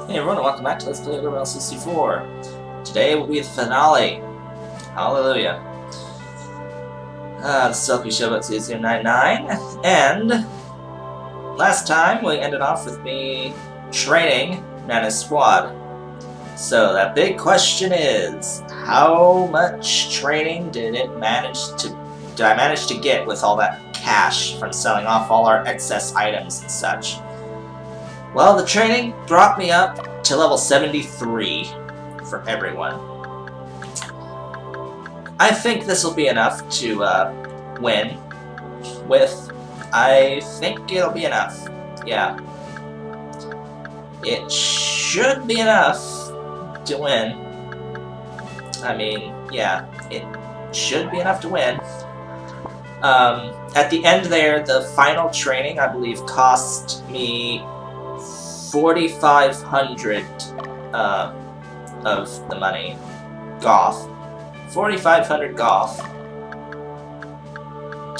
Hey everyone, and welcome back to Let's Play Ogre 64. Today will be the finale. Hallelujah. The Selfie Show about 0099, and last time we ended off with me training Nana's squad. So that big question is, how much training did I manage to get with all that cash from selling off all our excess items and such? Well, the training brought me up to level 73 for everyone. I think this will be enough to win with. I think it'll be enough. Yeah. It should be enough to win. I mean, yeah, it should be enough to win. At the end there, the final training, I believe, cost me 4,500 of the money. Goth. 4,500 Goth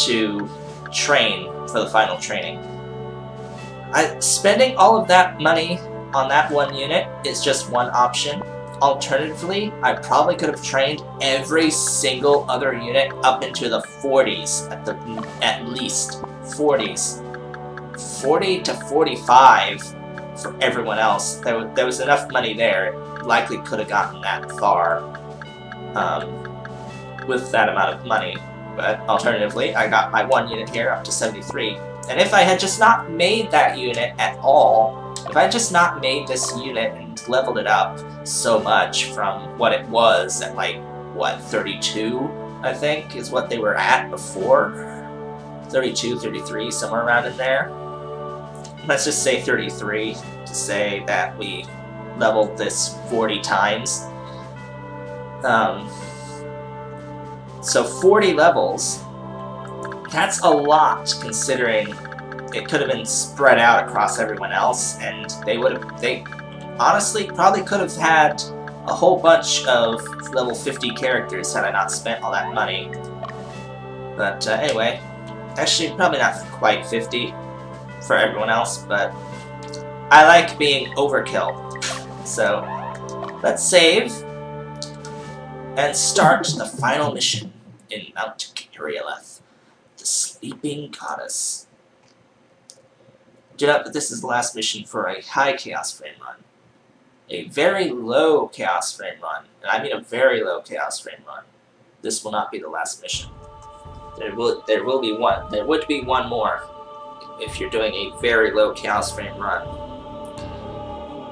to train for the final training. Spending all of that money on that one unit is just one option. Alternatively, I probably could have trained every single other unit up into the 40s, at least 40s. 40 to 45 for everyone else. There was enough money there. It likely could have gotten that far with that amount of money. But alternatively, I got my one unit here up to 73. And if I had just not made that unit at all, if I had just not made this unit and leveled it up so much from what it was at, like, what, 32, I think, is what they were at before? 32, 33, somewhere around in there. Let's just say 33 to say that we leveled this 40 times. So 40 levels, that's a lot considering it could have been spread out across everyone else, and they honestly probably could have had a whole bunch of level 50 characters had I not spent all that money. But anyway, actually probably not quite 50 for everyone else, but I like being overkill. So let's save and start the final mission in Mount Keryoleth, the Sleeping Goddess. Do note that this is the last mission for a high chaos frame run. A very low chaos frame run, and I mean a very low chaos frame run. This will not be the last mission. There would be one more if you're doing a very low chaos frame run,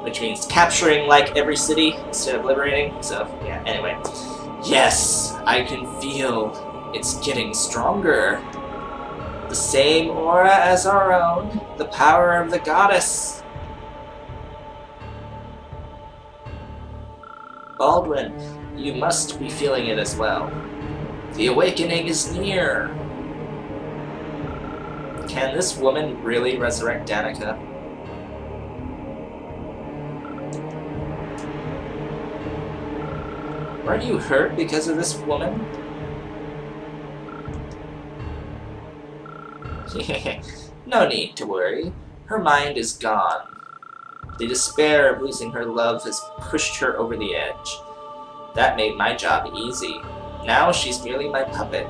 which means capturing like every city instead of liberating. So yeah, anyway, yes, I can feel it's getting stronger. The same aura as our own, the power of the goddess. Baldwin, you must be feeling it as well. The awakening is near. Can this woman really resurrect Danica? Weren't you hurt because of this woman? No need to worry. Her mind is gone. The despair of losing her love has pushed her over the edge. That made my job easy. Now she's merely my puppet.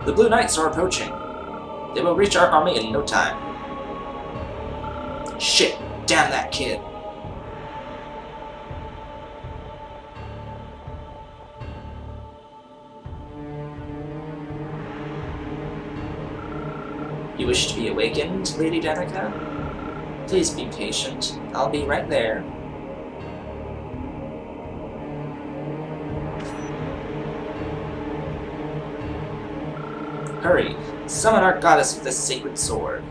The Blue Knights are approaching. They will reach our army in no time. Shit! Damn that kid! You wish to be awakened, Lady Danica? Please be patient. I'll be right there. Hurry! Summon our goddess with this sacred sword.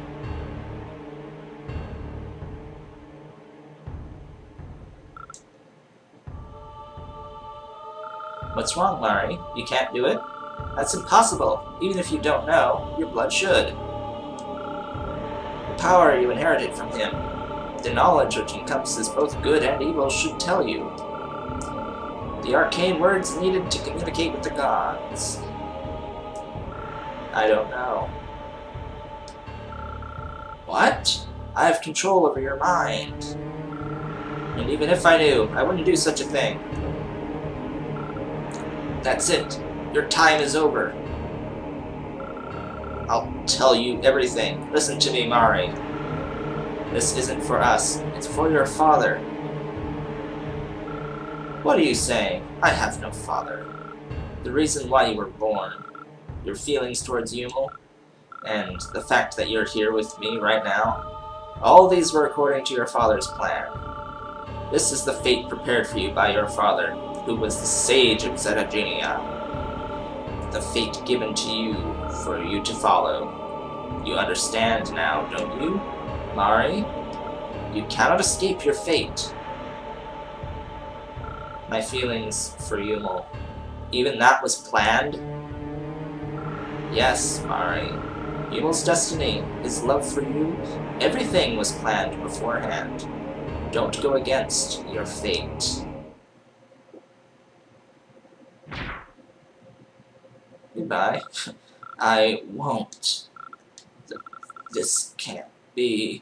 What's wrong, Mari? You can't do it? That's impossible. Even if you don't know, your blood should. The power you inherited from him, the knowledge which encompasses both good and evil, should tell you. The arcane words needed to communicate with the gods. I don't know. I have control over your mind. And even if I knew, I wouldn't do such a thing. That's it. Your time is over. I'll tell you everything. Listen to me, Mari. This isn't for us. It's for your father. What are you saying? I have no father. The reason why you were born, your feelings towards Yumel, and the fact that you're here with me right now, all these were according to your father's plan. This is the fate prepared for you by your father, who was the sage of Zetajunia. The fate given to you for you to follow. You understand now, don't you, Mari? You cannot escape your fate. My feelings for Yumel, even that was planned? Yes, Mari. Yumel's destiny, his love for you, everything was planned beforehand. Don't go against your fate. Goodbye. I won't. This can't be.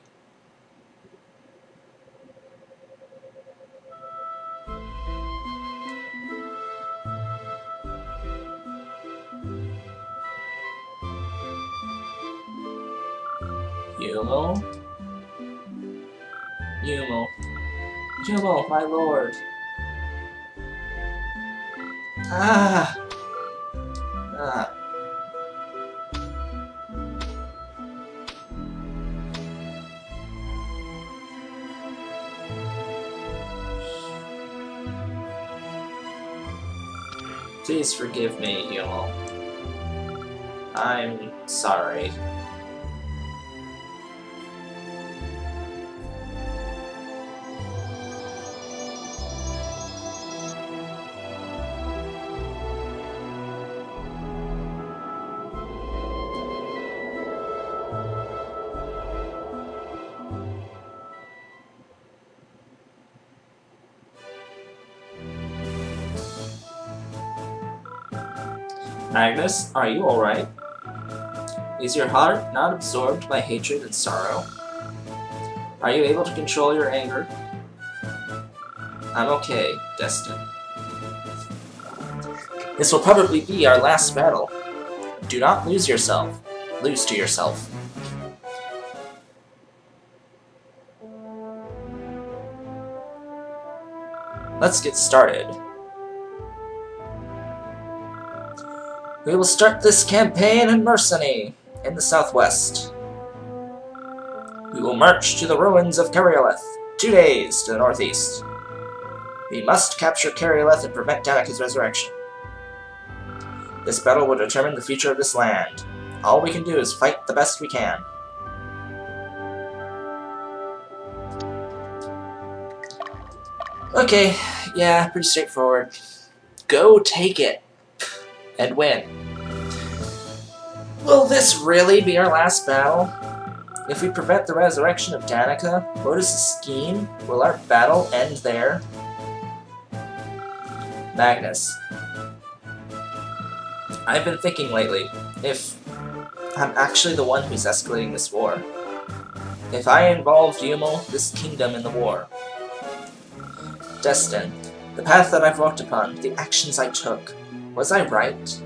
Yumel? Yumel. Yumel, my lord. Ah! Ah. Please forgive me, Yumel. I'm sorry. Magnus, are you alright? Is your heart not absorbed by hatred and sorrow? Are you able to control your anger? I'm okay, Destin. This will probably be our last battle. Do not lose yourself. Lose to yourself. Let's get started. We will start this campaign in Mercenary, in the southwest. We will march to the ruins of Keryoleth, 2 days to the northeast. We must capture Keryoleth and prevent Danica's resurrection. This battle will determine the future of this land. All we can do is fight the best we can. Okay, yeah, pretty straightforward. Go take it. And win. Will this really be our last battle? If we prevent the resurrection of Danica, what is the scheme? Will our battle end there? Magnus. I've been thinking lately, if I'm actually the one who's escalating this war. If I involved Yumel, this kingdom in the war. Destin, the path that I've walked upon, the actions I took, was I right?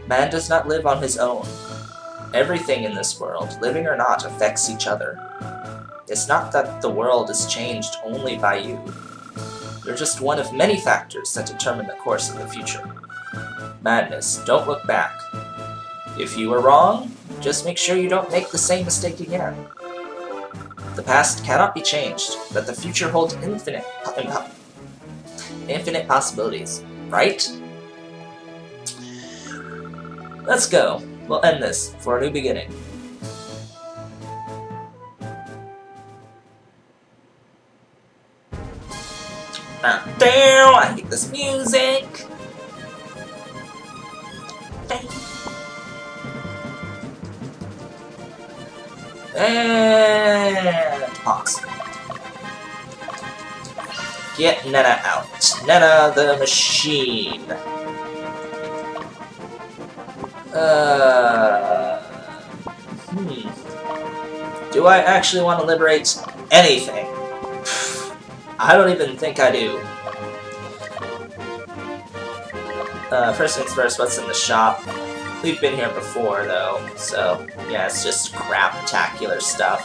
Man does not live on his own. Everything in this world, living or not, affects each other. It's not that the world is changed only by you. You're just one of many factors that determine the course of the future. Madness, don't look back. If you were wrong, just make sure you don't make the same mistake again. The past cannot be changed, but the future holds infinite possibilities. Right? Let's go. We'll end this for a new beginning. Damn! I hate this music! And pause. Get Nena out. Nena the machine. Do I actually want to liberate anything? I don't even think I do. First things first, what's in the shop? We've been here before, though, so yeah, it's just crap-tacular stuff.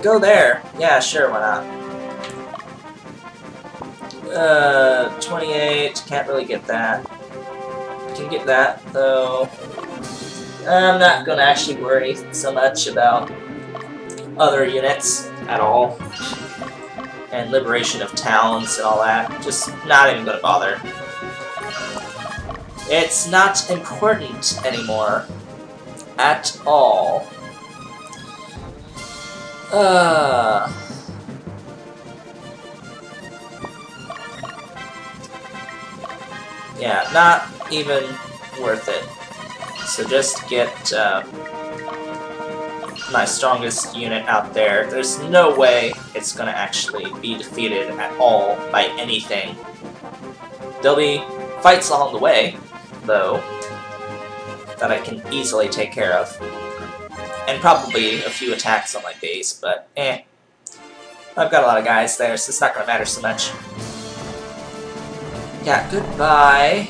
Go there. Yeah, sure, why not? 28, can't really get that. Can get that, though. I'm not gonna actually worry so much about other units at all. And liberation of towns and all that. Just not even gonna bother. It's not important anymore. At all. Yeah, not even worth it. So just get my strongest unit out there. There's no way it's gonna actually be defeated at all by anything. There'll be fights along the way, though, that I can easily take care of. And probably a few attacks on my base, but eh. I've got a lot of guys there, so it's not gonna matter so much. Yeah, goodbye.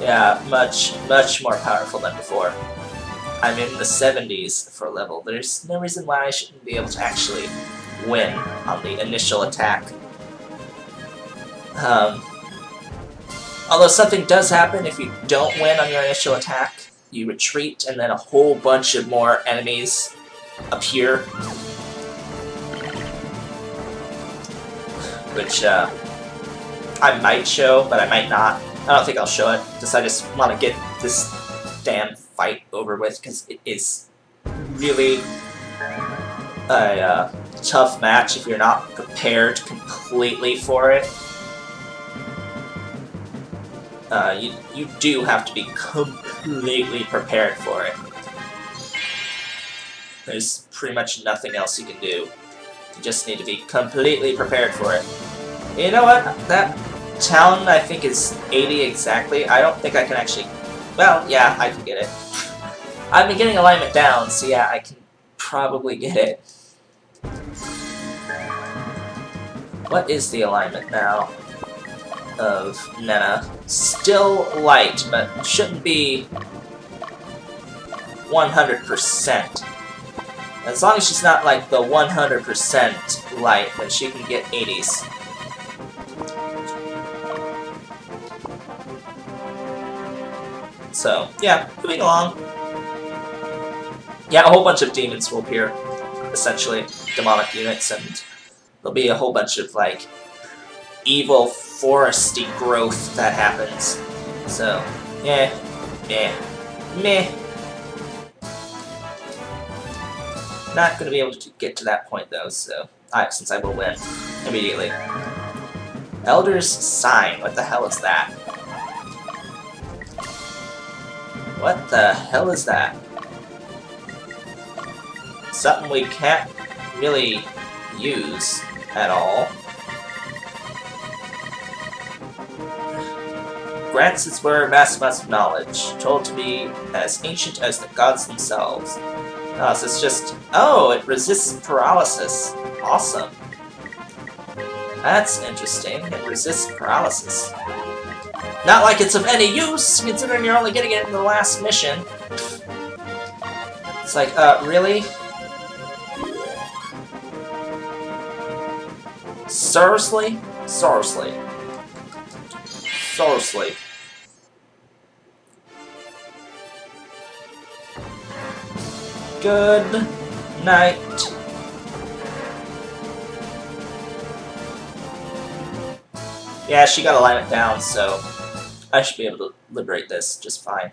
Yeah, much more powerful than before. I'm in the 70s for level. There's no reason why I shouldn't be able to actually win on the initial attack. Although something does happen if you don't win on your initial attack. You retreat, and then a whole bunch of more enemies appear. Which, I might show, but I might not. I don't think I'll show it, because I just want to get this damn fight over with, because it is really a tough match if you're not prepared completely for it. You do have to be completely prepared for it. There's pretty much nothing else you can do. You just need to be completely prepared for it. You know what? That town, I think, is 80 exactly. I don't think I can actually... Well, yeah, I can get it. I've been getting alignment down, so yeah, I can probably get it. What is the alignment now of Nena? Still light, but shouldn't be 100%. As long as she's not like the 100% light, then she can get 80s. So, yeah, moving along. Yeah, a whole bunch of demons will appear, essentially, demonic units, and there'll be a whole bunch of, like, evil foresty growth that happens. So, yeah, meh. Not gonna be able to get to that point, though, so, since I will win immediately. Elder's Sign, what the hell is that? What the hell is that? Something we can't really use at all. Grants its wearer vast amounts of knowledge, told to be as ancient as the gods themselves. Oh, so it's just... Oh, it resists paralysis. Awesome. That's interesting. It resists paralysis. Not like it's of any use, considering you're only getting it in the last mission. It's like, really? Seriously? Seriously. Seriously. Good night. Yeah, she got alignment down, so I should be able to liberate this just fine.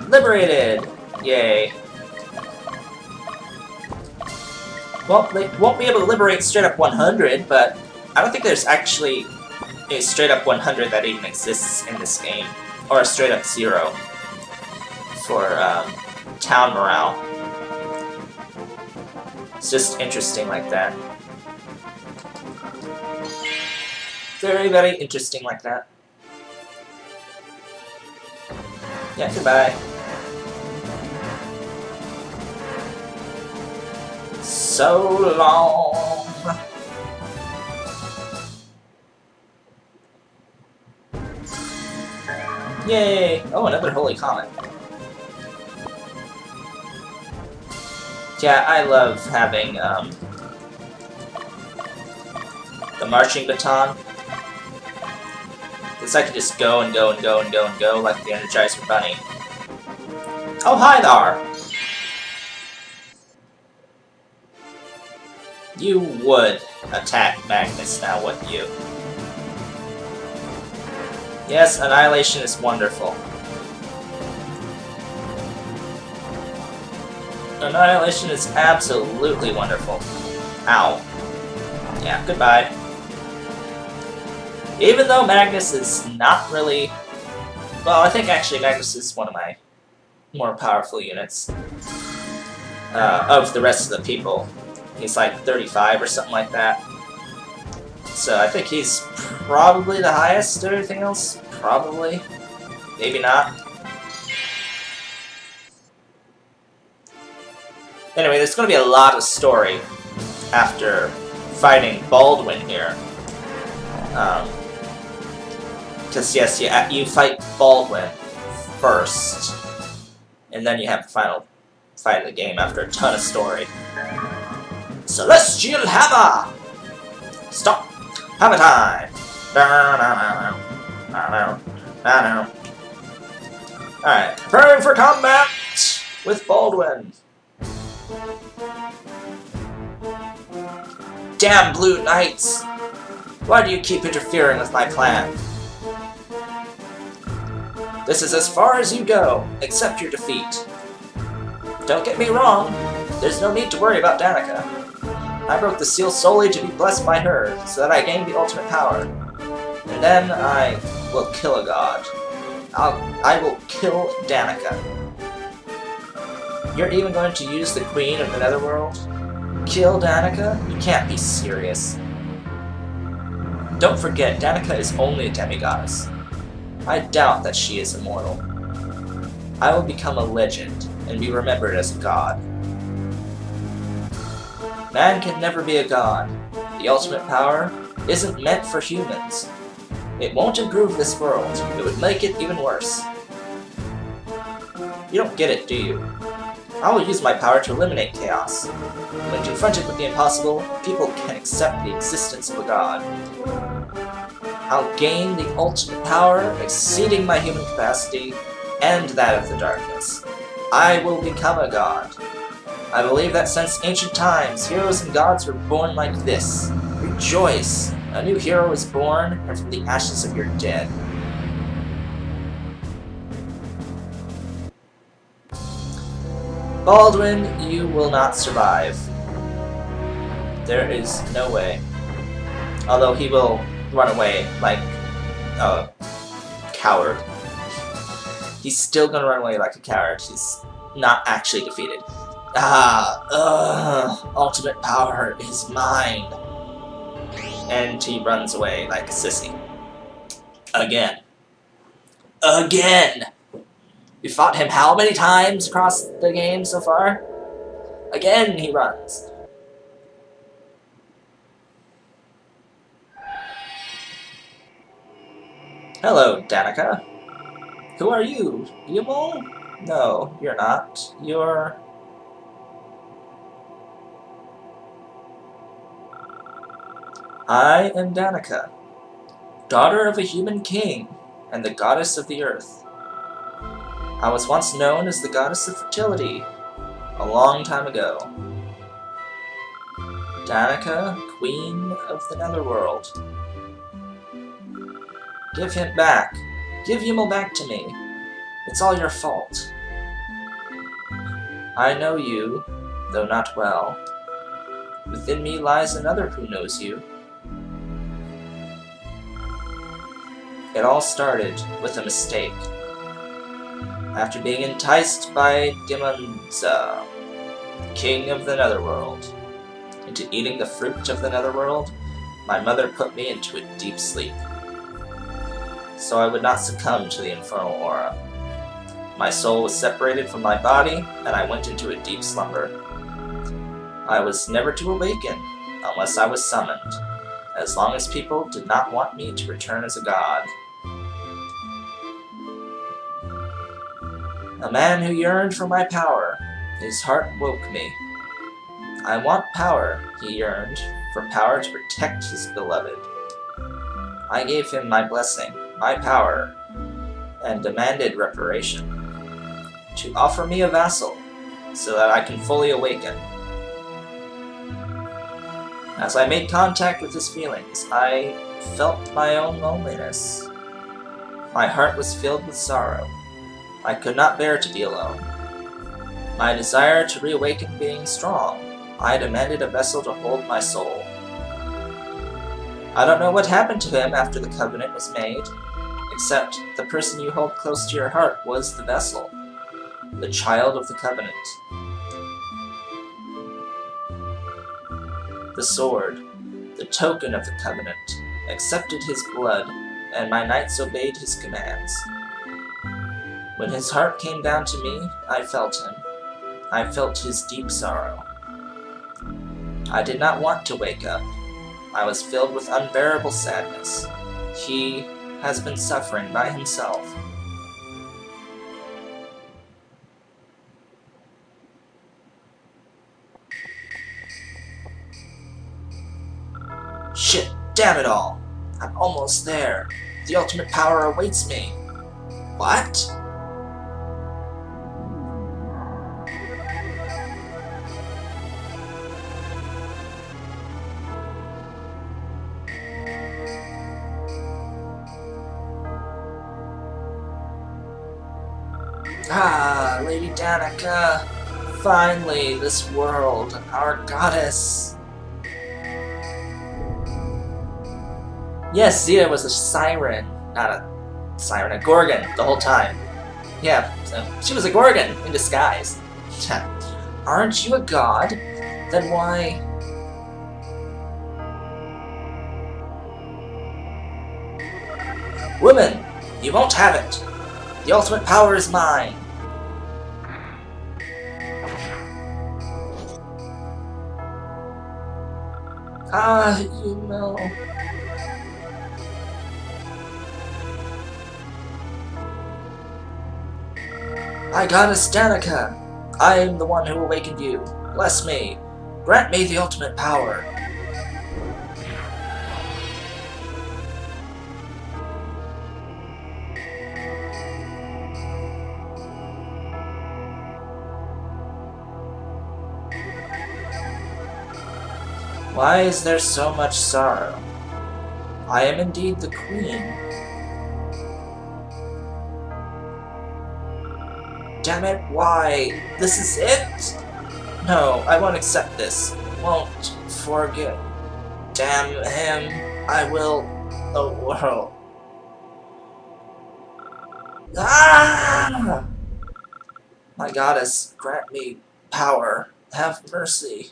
Liberated! Yay. Well, they won't be able to liberate straight up 100, but I don't think there's actually a straight up 100 that even exists in this game. Or a straight up 0 for town morale. It's just interesting like that. Very, very interesting like that. Yeah, goodbye. So long. Yay! Oh, another holy comet. Yeah, I love having the marching baton. Because I can just go and go and go and go and go like the Energizer Bunny. Oh, hi there! You would attack Magnus now, wouldn't you? Yes, Annihilation is wonderful. Annihilation is absolutely wonderful. Ow. Yeah, goodbye. Even though Magnus is not really... Well, I think actually Magnus is one of my more powerful units. Of the rest of the people. He's like 35 or something like that. So I think he's probably the highest of everything else. Probably. Maybe not. Anyway, there's going to be a lot of story after fighting Baldwin here. Because yes, you fight Baldwin first. And then you have the final fight of the game after a ton of story. Celestial Hammer! Stop! Hammer time! Alright, preparing for combat with Baldwin. Damn Blue Knights! Why do you keep interfering with my plan? This is as far as you go. Accept your defeat. Don't get me wrong. There's no need to worry about Danica. I broke the seal solely to be blessed by her, so that I gain the ultimate power. And then I will kill a god. I will kill Danica. You're even going to use the Queen of the Netherworld? Kill Danica? You can't be serious. Don't forget, Danica is only a demigoddess. I doubt that she is immortal. I will become a legend and be remembered as a god. Man can never be a god. The ultimate power isn't meant for humans. It won't improve this world. It would make it even worse. You don't get it, do you? I will use my power to eliminate chaos. When confronted with the impossible, people can accept the existence of a god. I'll gain the ultimate power, exceeding my human capacity, and that of the darkness. I will become a god. I believe that since ancient times, heroes and gods were born like this. Rejoice! A new hero is born, and from the ashes of your dead. Baldwin, you will not survive. There is no way. Although he will run away like a coward. He's still gonna run away like a coward. He's not actually defeated. Ultimate power is mine. And he runs away like a sissy. Again. Again! We fought him how many times across the game so far? Again he runs. Hello, Danica. Who are you? Evil? No, you're not. You're... I am Danica, daughter of a human king, and the goddess of the earth. I was once known as the goddess of fertility, a long time ago. Danica, queen of the Netherworld. Give him back. Give Ymel back to me. It's all your fault. I know you, though not well. Within me lies another who knows you. It all started with a mistake. After being enticed by Dimonza, king of the Netherworld, into eating the fruit of the Netherworld, my mother put me into a deep sleep, so I would not succumb to the infernal aura. My soul was separated from my body, and I went into a deep slumber. I was never to awaken, unless I was summoned, as long as people did not want me to return as a god. A man who yearned for my power, his heart woke me. I want power, he yearned, for power to protect his beloved. I gave him my blessing, my power, and demanded reparation. To offer me a vassal, so that I can fully awaken. As I made contact with his feelings, I felt my own loneliness. My heart was filled with sorrow. I could not bear to be alone. My desire to reawaken being strong, I demanded a vessel to hold my soul. I don't know what happened to him after the covenant was made, except the person you hold close to your heart was the vessel, the child of the covenant. The sword, the token of the covenant, accepted his blood, and my knights obeyed his commands. When his heart came down to me, I felt him. I felt his deep sorrow. I did not want to wake up. I was filled with unbearable sadness. He has been suffering by himself. Shit, damn it all! I'm almost there. The ultimate power awaits me. What? Ah, Lady Danica. Finally, this world, our goddess. Yes, Zeta was a siren. Not a siren, a Gorgon the whole time. Yeah, so she was a Gorgon in disguise. Aren't you a god? Then why... Woman, you won't have it. The ultimate power is mine. Ah, you know... My goddess Danica, I am the one who awakened you. Bless me. Grant me the ultimate power. Why is there so much sorrow? I am indeed the queen. Damn it, why? This is it? No, I won't accept this. Won't forget. Damn him. I will the world. Ah! My goddess, grant me power. Have mercy.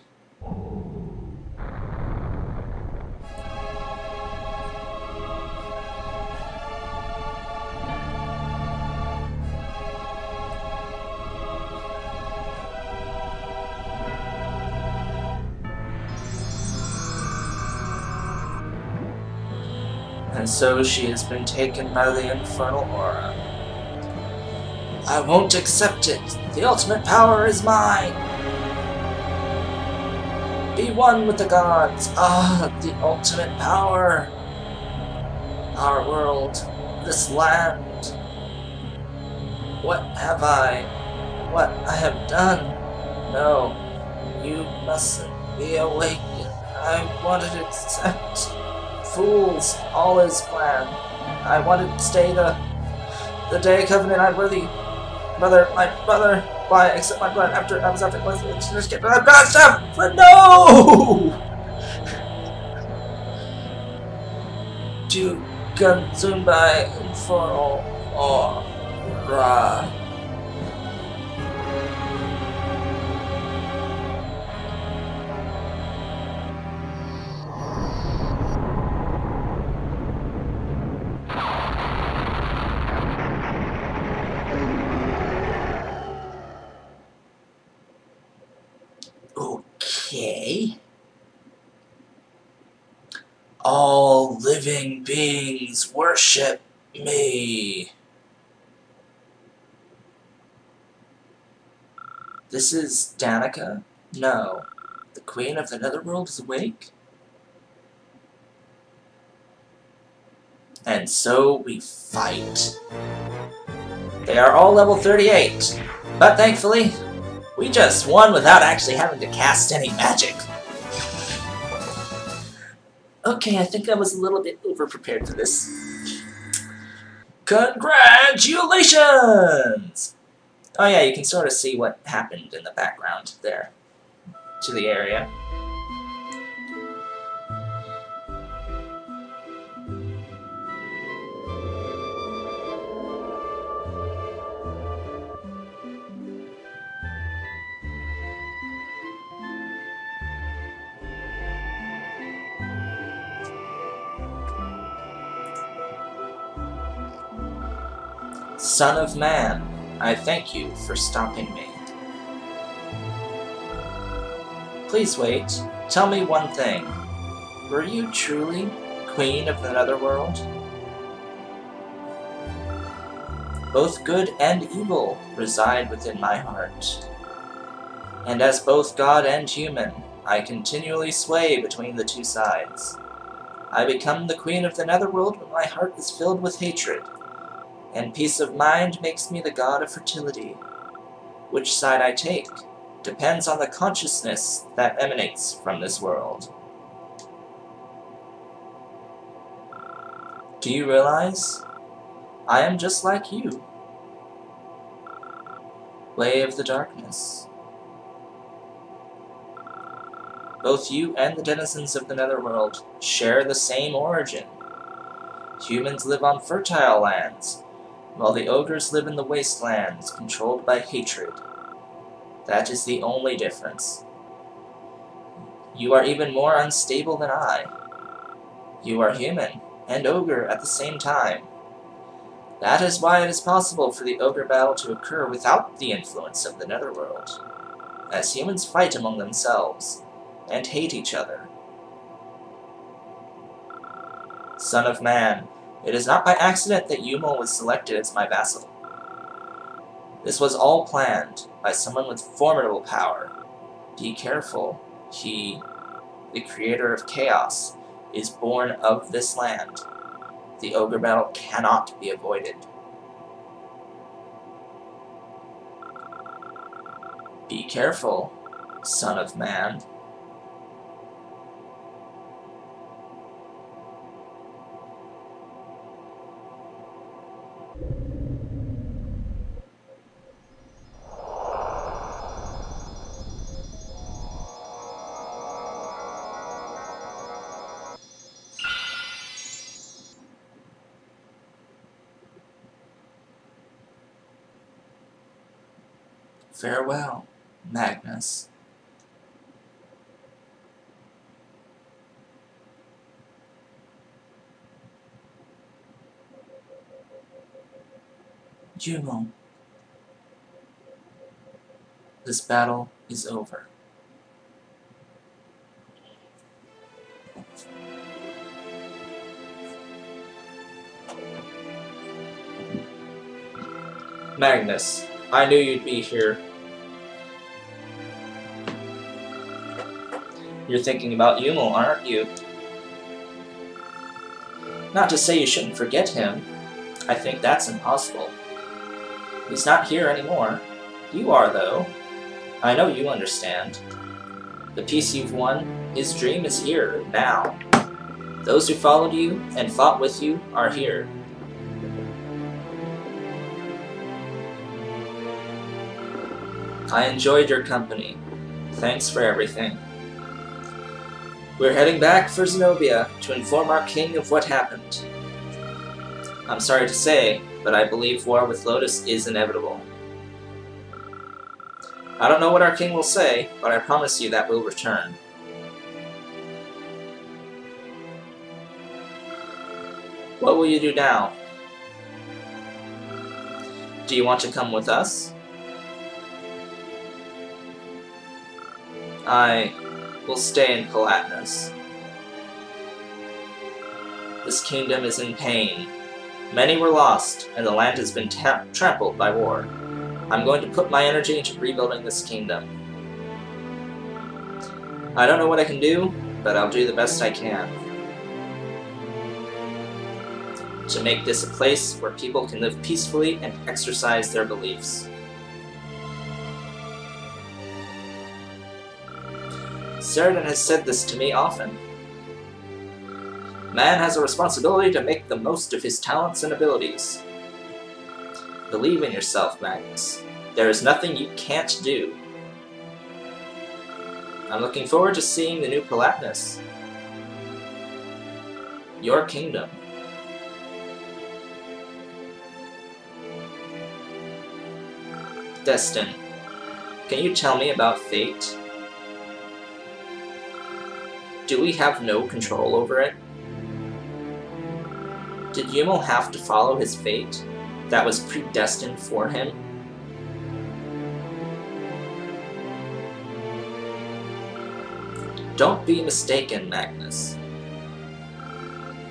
And so she has been taken by the infernal aura. I won't accept it. The ultimate power is mine. Be one with the gods. Ah, the ultimate power. Our world, this land. What have what I have done? No, you mustn't be awakened. I wanted to accept. Fools, all is planned. I wanted to stay the day covenant unworthy. My brother, why accept my blood after I was after just get I'm not stop! But no! To consumed by infernal aura. say? All living beings worship me. This is Danica? No. The Queen of the Netherworld is awake? And so we fight. They are all level 38, but thankfully, we just won without actually having to cast any magic. Okay, I think I was a little bit over-prepared for this. Congratulations! Oh yeah, you can sort of see what happened in the background there, to the area. Son of Man, I thank you for stopping me. Please wait. Tell me one thing. Were you truly Queen of the Netherworld? Both good and evil reside within my heart. And as both God and human, I continually sway between the two sides. I become the Queen of the Netherworld when my heart is filled with hatred, and peace of mind makes me the god of fertility. Which side I take depends on the consciousness that emanates from this world. Do you realize? I am just like you. Way of the Darkness. Both you and the denizens of the Netherworld share the same origin. Humans live on fertile lands, while the ogres live in the wastelands controlled by hatred. That is the only difference. You are even more unstable than I. You are human and ogre at the same time. That is why it is possible for the ogre battle to occur without the influence of the Netherworld, as humans fight among themselves and hate each other. Son of Man, it is not by accident that Yumo was selected as my vassal. This was all planned by someone with formidable power. Be careful. He, the creator of chaos, is born of this land. The ogre battle cannot be avoided. Be careful, Son of Man. Farewell, Magnus. Juno, this battle is over. Magnus, I knew you'd be here. You're thinking about Yumo, aren't you? Not to say you shouldn't forget him. I think that's impossible. He's not here anymore. You are, though. I know you understand. The peace you've won, his dream is here, now. Those who followed you and fought with you are here. I enjoyed your company. Thanks for everything. We're heading back for Zenobia to inform our king of what happened. I'm sorry to say, but I believe war with Lotus is inevitable. I don't know what our king will say, but I promise you that we'll return. What will you do now? Do you want to come with us? will stay in Palatinus. This kingdom is in pain. Many were lost, and the land has been trampled by war. I'm going to put my energy into rebuilding this kingdom. I don't know what I can do, but I'll do the best I can to make this a place where people can live peacefully and exercise their beliefs. Sheridan has said this to me often. Man has a responsibility to make the most of his talents and abilities. Believe in yourself, Magnus. There is nothing you can't do. I'm looking forward to seeing the new Palatinus. Your kingdom. Destin, can you tell me about fate? Do we have no control over it? Did Yumel have to follow his fate that was predestined for him? Don't be mistaken, Magnus.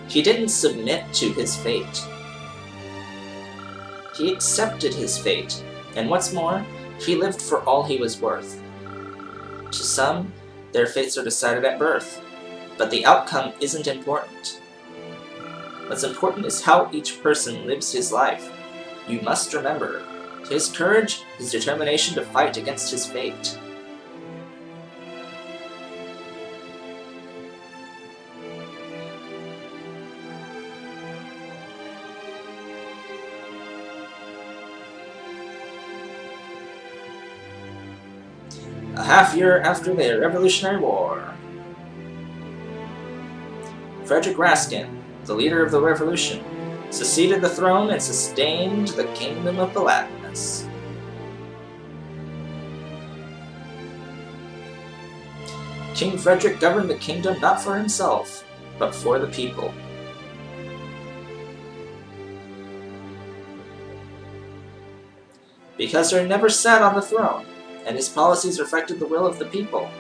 He didn't submit to his fate. He accepted his fate, and what's more, he lived for all he was worth. To some, their fates are decided at birth, but the outcome isn't important. What's important is how each person lives his life. You must remember, his courage, his determination to fight against his fate. A half year after the Revolutionary War, Frederick Raskin, the leader of the revolution, succeeded the throne and sustained the kingdom of Palatinus. King Frederick governed the kingdom not for himself, but for the people. Because he never sat on the throne, and his policies reflected the will of the people.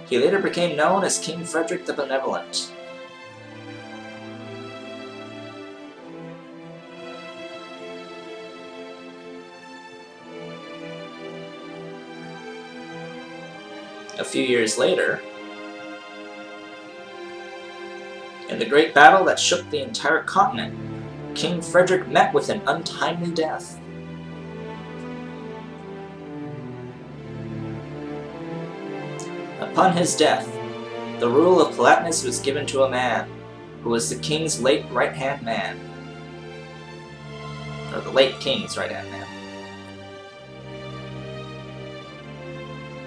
He later became known as King Frederick the Benevolent. A few years later, in the great battle that shook the entire continent, King Frederick met with an untimely death. Upon his death, the rule of Palatinus was given to a man who was the king's late right-hand man. Or the late king's right-hand man.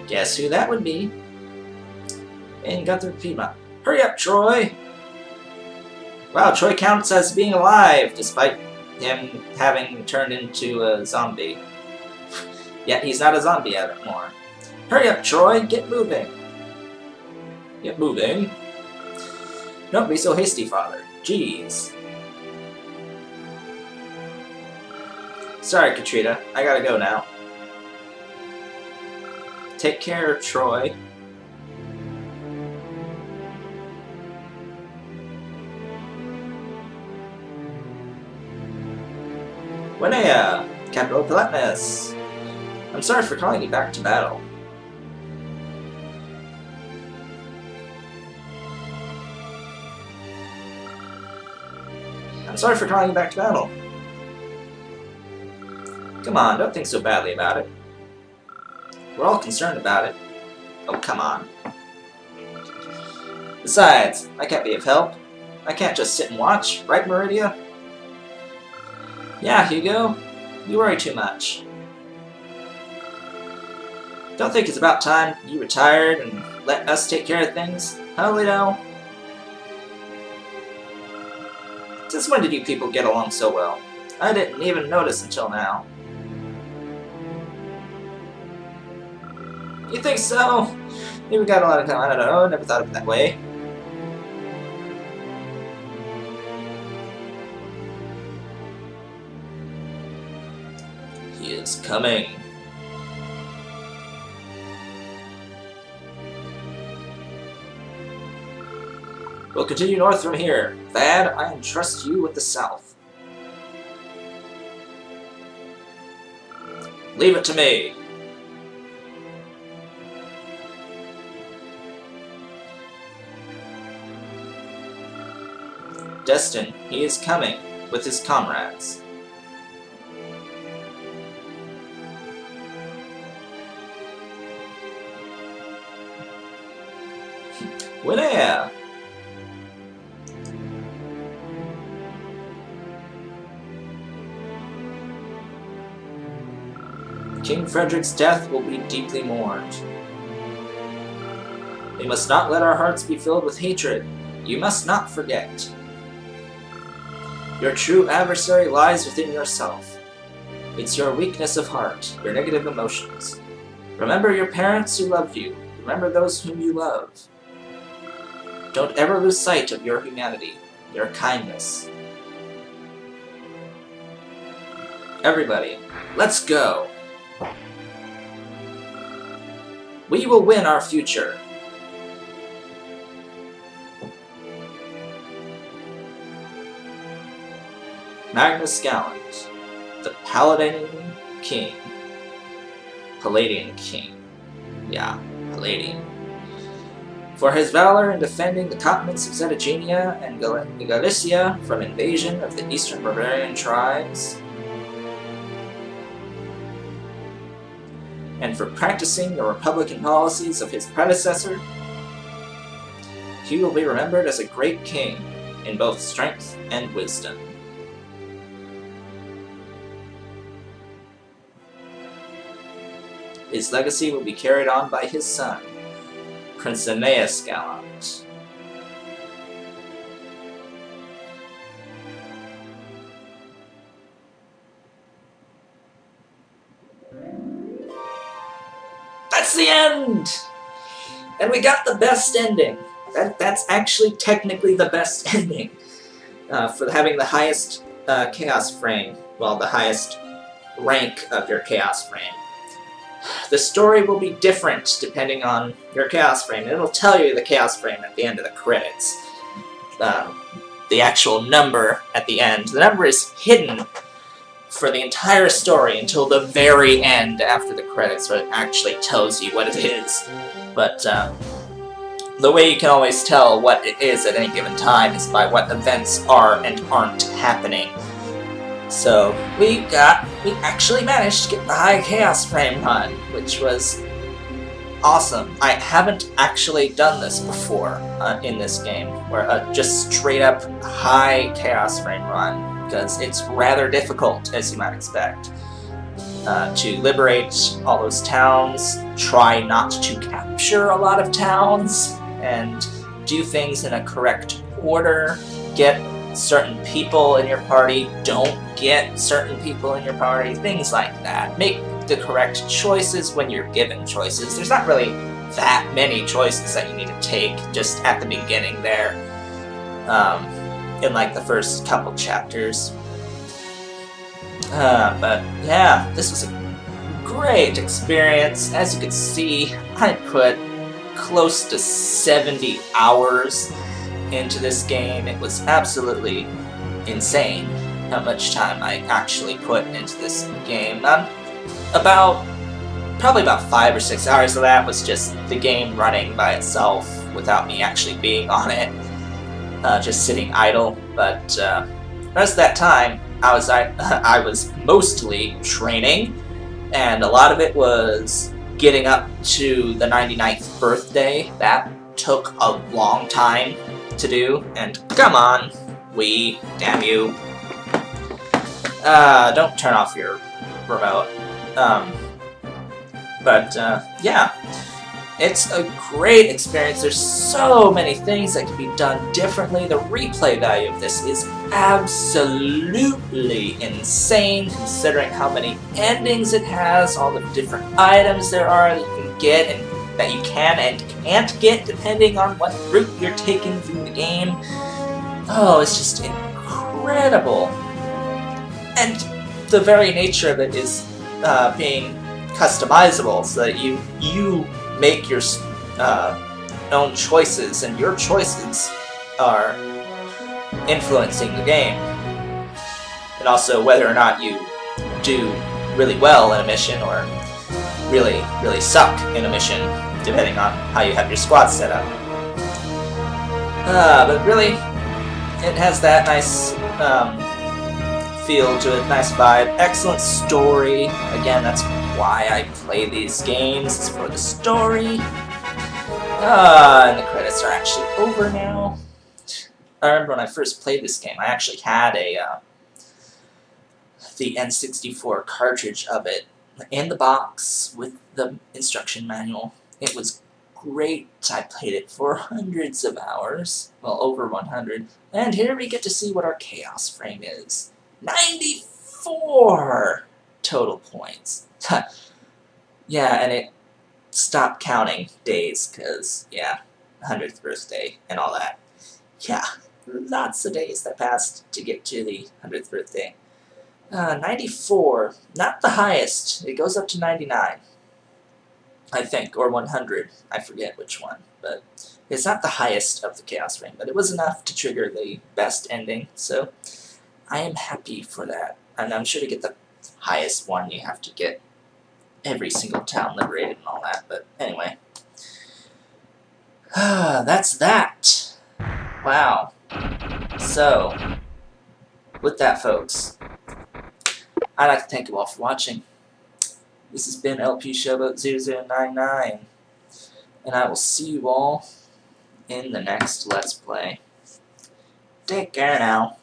Guess who that would be? And Gunther Piedmont. Hurry up, Troy! Wow, Troy counts as being alive, despite him having turned into a zombie. Yet he's not a zombie anymore. Hurry up, Troy! Get moving! Get moving. Don't be so hasty, Father. Jeez. Sorry, Katrina. I gotta go now. Take care, Troy. Winea, capital of Palatinus. I'm sorry for calling you back to battle. I'm sorry for calling you back to battle. Come on, don't think so badly about it. We're all concerned about it. Oh, come on. Besides, I can't be of help. I can't just sit and watch, right, Meridia? Yeah, Hugo. You worry too much. Don't think it's about time you retired and let us take care of things, huh, Lido? Since when did you people get along so well? I didn't even notice until now. You think so? Maybe we got a lot of time. I don't know. Never thought of it that way. He is coming. We'll continue north from here. Thad, I entrust you with the south. Leave it to me. Destin, he is coming with his comrades. Winea! King Frederick's death will be deeply mourned. We must not let our hearts be filled with hatred. You must not forget. Your true adversary lies within yourself. It's your weakness of heart, your negative emotions. Remember your parents who loved you. Remember those whom you love. Don't ever lose sight of your humanity, your kindness. Everybody, let's go! We will win our future. Magnus Gallant, the Palladian King. Palladian King. Yeah, Palladian. For his valor in defending the continents of Zetagenia and Galicia from invasion of the eastern barbarian tribes, and for practicing the republican policies of his predecessor, he will be remembered as a great king in both strength and wisdom. His legacy will be carried on by his son, Prince Aeneas Gallant. That's the end! And we got the best ending. That's actually technically the best ending. For having the highest chaos frame. Well, the highest rank of your chaos frame. The story will be different depending on your chaos frame. It'll tell you the chaos frame at the end of the credits. The actual number at the end. The number is hidden for the entire story until the very end after the credits, where it actually tells you what it is. But the way you can always tell what it is at any given time is by what events are and aren't happening. So we actually managed to get the high chaos frame run, which was awesome. I haven't actually done this before in this game, where just straight up high chaos frame run, because it's rather difficult, as you might expect, to liberate all those towns, try not to capture a lot of towns, and do things in a correct order, get certain people in your party, don't get certain people in your party, things like that. Make the correct choices when you're given choices. There's not really that many choices that you need to take just at the beginning there, in like the first couple chapters. But yeah, this was a great experience. As you can see, I put close to 70 hours into this game. It was absolutely insane how much time I actually put into this game. Probably about 5 or 6 hours of that was just the game running by itself without me actually being on it, just sitting idle. But the rest of that time, I was mostly training, and a lot of it was getting up to the 99th birthday. That took a long time to do, and come on, damn you. Don't turn off your remote. Yeah, it's a great experience. There's so many things that can be done differently. The replay value of this is absolutely insane, considering how many endings it has, all the different items there are that you can get, and that you can and can't get depending on what route you're taking through the game. Oh, it's just incredible. And the very nature of it is being customizable, so that you make your own choices, and your choices are influencing the game. And also whether or not you do really well in a mission or really, really suck in a mission, depending on how you have your squad set up. But really, it has that nice feel to it, nice vibe, excellent story. Again, that's why I play these games, is for the story. And the credits are actually over now. I remember when I first played this game, I actually had the N64 cartridge of it in the box with the instruction manual. It was great. I played it for hundreds of hours, well, over 100. And here we get to see what our chaos frame is. 94 total points. Yeah, and it stopped counting days, because, yeah, 100th birthday and all that. Yeah, lots of days that passed to get to the 100th birthday. 94, not the highest. It goes up to 99, I think, or 100. I forget which one, but it's not the highest of the Chaos Ring, but it was enough to trigger the best ending, so I am happy for that. And I'm sure to get the highest one, you have to get every single town liberated and all that, but anyway. That's that. Wow. So, with that, folks, I'd like to thank you all for watching. This has been LP Showboat 0099, and I will see you all in the next Let's Play. Take care now.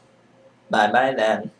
Bye-bye then.